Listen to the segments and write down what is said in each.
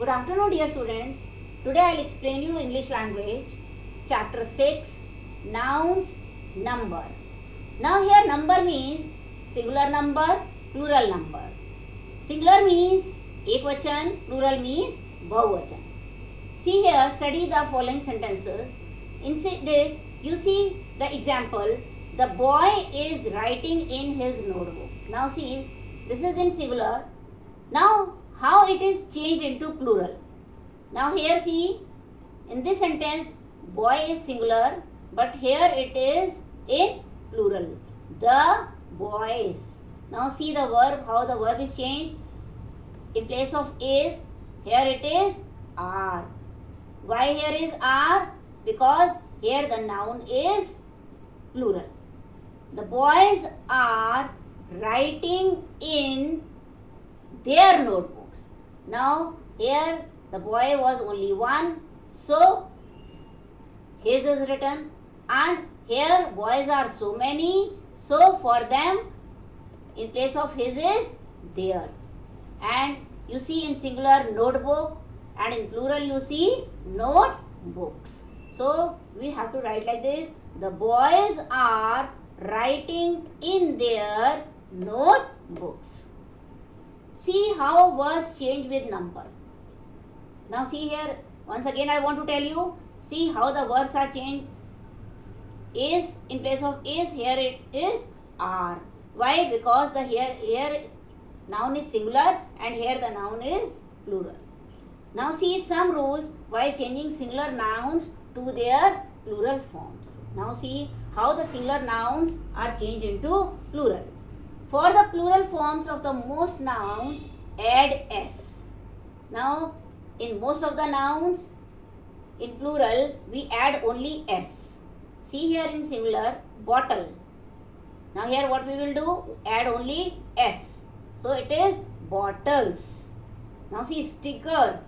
Good afternoon, dear students. Today I will explain you English language, chapter 6, nouns, number. Now here number means singular number, plural number. Singular means ekvachan, plural means bahuvachan. See here, study the following sentences. In this, you see the example. The boy is writing in his notebook. Now see, this is in singular. Now how it is changed into plural. Now here see, in this sentence boy is singular, but here it is in plural. The boys. Now see the verb, how the verb is changed. In place of is, here it is are. Why here is are? Because here the noun is plural. The boys are writing in their notebooks. Now here the boy was only one, so his is written, and here boys are so many, so for them in place of his is there. And you see in singular notebook, and in plural you see notebooks. So we have to write like this: the boys are writing in their notebooks. See how verbs change with number. Now see here, once again I want to tell you, see how the verbs are changed. Is in place of is, here it is are. Why? Because the here noun is singular and here the noun is plural. Now see some rules while changing singular nouns to their plural forms. Now see how the singular nouns are changed into plural. For the plural forms of the most nouns, add s. Now, in most of the nouns, in plural, we add only s. See here in singular, bottle. Now here what we will do? Add only s. So it is bottles. Now see sticker.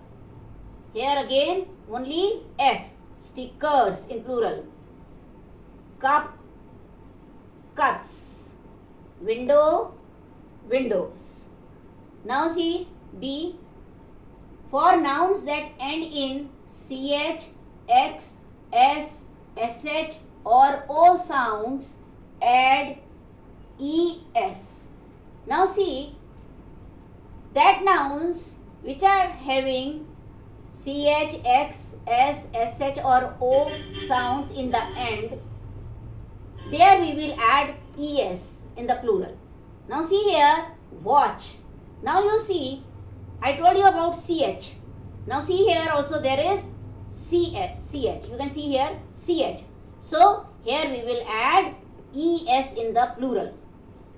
Here again only s. Stickers in plural. Cup, cups. Window, windows. Now see B. For nouns that end in ch, x, s, sh or o sounds, add es. Now see that nouns which are having ch, x, s, sh or o sounds in the end, there we will add es in the plural. Now see here, watch. Now you see, I told you about ch. Now see here also there is ch. You can see here ch. So here we will add es in the plural.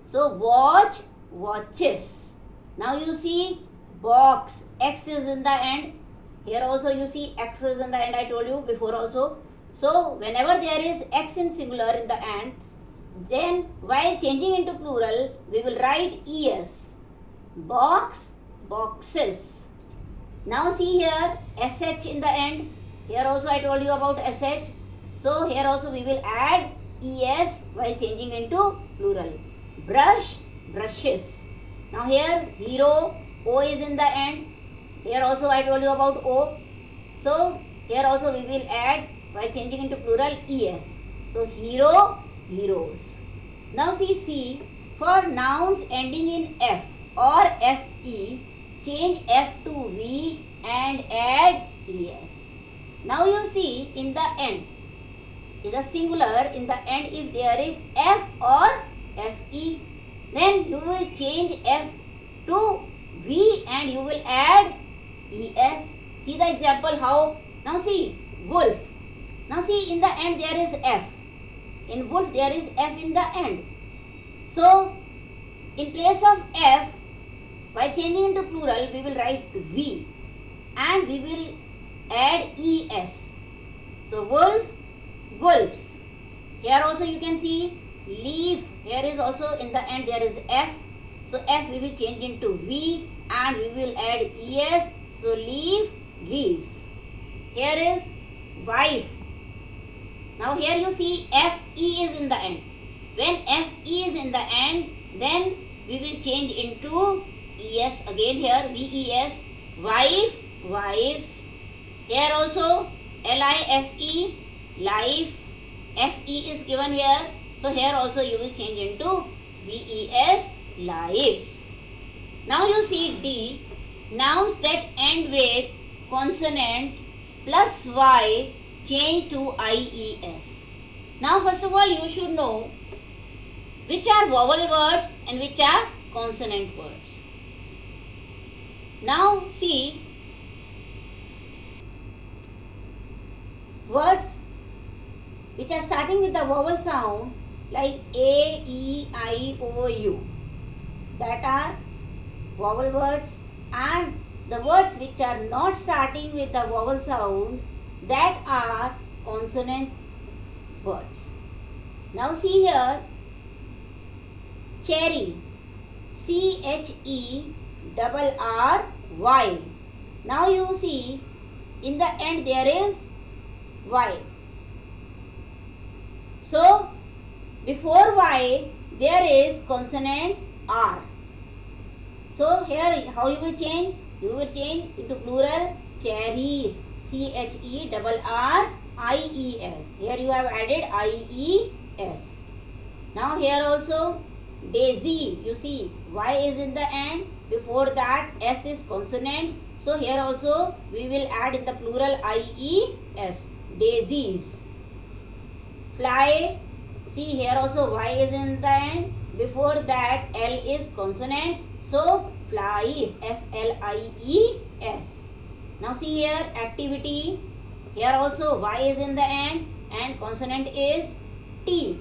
So watch, watches. Now you see box, x is in the end. Here also you see x is in the end, I told you before also. So whenever there is x in singular in the end, then while changing into plural, we will write es. Box, boxes. Now see here sh in the end. Here also I told you about sh. So here also we will add es while changing into plural. Brush, brushes. Now here hero, o is in the end. Here also I told you about o. So here also we will add while changing into plural es. So hero, heroes. Now see C. For nouns ending in f or fe, change f to v and add es. Now you see in the end, in the singular, in the end if there is f or fe, then you will change f to v and you will add es. See the example how. Now see wolf. Now see in the end there is f. In wolf there is f in the end. So in place of f, by changing into plural, we will write v and we will add es. So wolf, wolves. Here also you can see leaf. Here is also in the end there is f. So f we will change into v and we will add es. So leaf, leaves. Here is wife. Now here you see fe is in the end. When fe is in the end, then we will change into es again here, ves, wife, wives. Here also L-I-F-E, life, F-E is given here. So here also you will change into V-E-S, lives. Now you see D, nouns that end with consonant plus Y change to I-E-S. Now first of all you should know which are vowel words and which are consonant words. Now see, words which are starting with the vowel sound like A, E, I, O, U, that are vowel words, and the words which are not starting with the vowel sound, that are consonant words. Now see here, cherry, C-H-E-R-R-Y. Now you see in the end there is Y. So before Y there is consonant R. So here how you will change? You will change into plural cherries, C-H-E-R-R-I-E-S. Here you have added I-E-S. Now here also daisy, you see Y is in the end, before that S is consonant. So here also we will add in the plural I-E-S, daisies. Fly, see here also Y is in the end, before that L is consonant. So flies, F-L-I-E-S. Now see here activity, here also Y is in the end and consonant is T.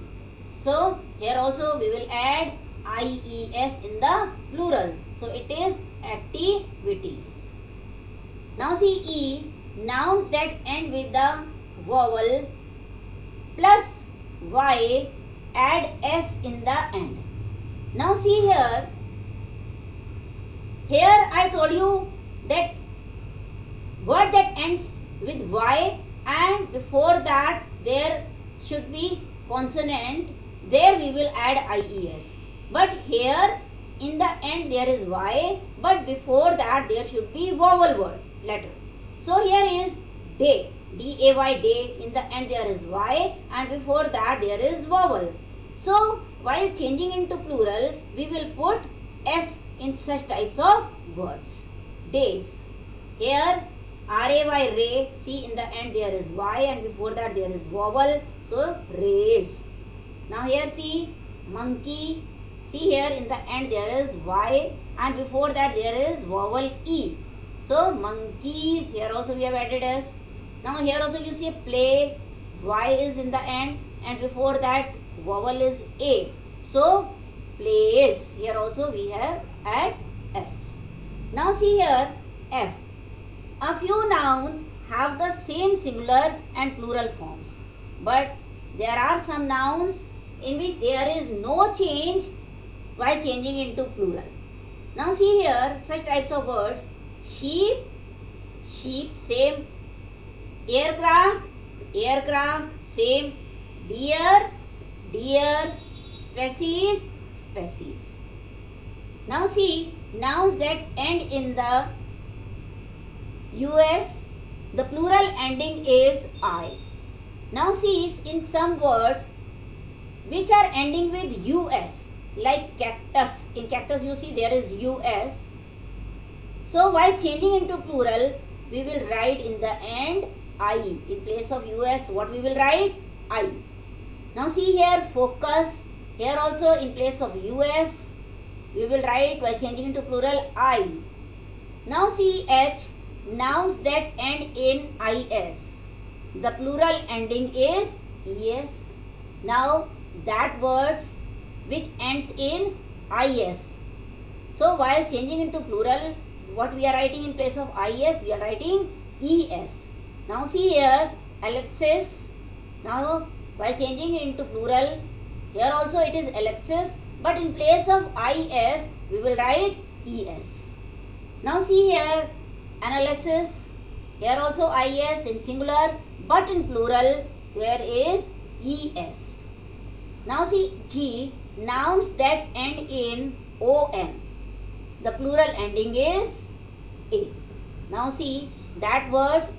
So here also we will add I-E-S in the plural. So it is activities. Now see E, nouns that end with the vowel plus Y, add S in the end. Now see here, I told you that word that ends with Y and before that there should be consonant, there we will add I-E-S. But here in the end there is Y, but before that there should be vowel word letter. So here is day, D-A-Y, day, in the end there is Y and before that there is vowel. So while changing into plural we will put S in such types of words. Days, here R-A-Y, ray, see in the end there is Y and before that there is vowel. So rays. Now here see monkey, see here in the end there is Y and before that there is vowel E. So monkeys, here also we have added S. Now here also you see play, Y is in the end and before that vowel is A. So plays, here also we have add S. Now see here F. A few nouns have the same singular and plural forms, but there are some nouns in which there is no change while changing into plural. Now see here such types of words: sheep, sheep, same; aircraft, aircraft, same; deer, deer; species, species. Now see nouns that end in the US, the plural ending is I. Now see in some words which are ending with US, like cactus. In cactus you see there is US. So while changing into plural we will write in the end I. In place of US what we will write? I. Now see here focus. Here also in place of US we will write, while changing into plural, I. Now see H, nouns that end in IS. The plural ending is ES. Now that words which ends in IS. So while changing into plural, what we are writing in place of IS, we are writing ES. Now see here ellipsis. Now while changing into plural, here also it is ellipsis, but in place of IS we will write ES. Now see here analysis. Here also IS in singular, but in plural there is ES. Now see G, nouns that end in ON. The plural ending is A. Now see that words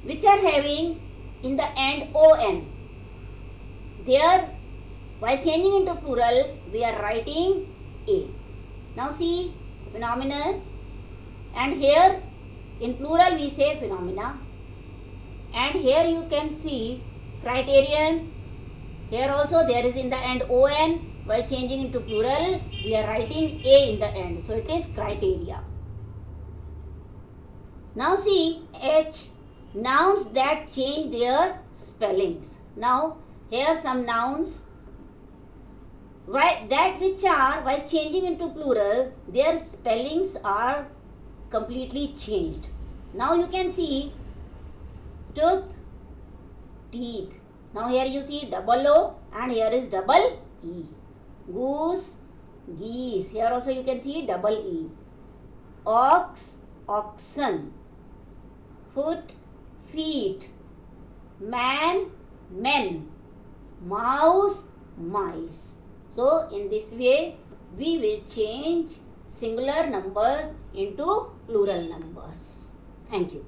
which are having in the end on. There, while changing into plural, we are writing a. Now see phenomenon, and here in plural we say phenomena, and here you can see criterion. Here also there is in the end on. While changing into plural, we are writing a in the end. So it is criteria. Now see H, nouns that change their spellings. Now here some nouns that which are, while changing into plural, their spellings are completely changed. Now you can see tooth, teeth. Now here you see double O and here is double E. Goose, geese. Here also you can see double E. Ox, oxen. Foot, feet. Man, men. Mouse, mice. So in this way we will change singular numbers into plural numbers. Thank you.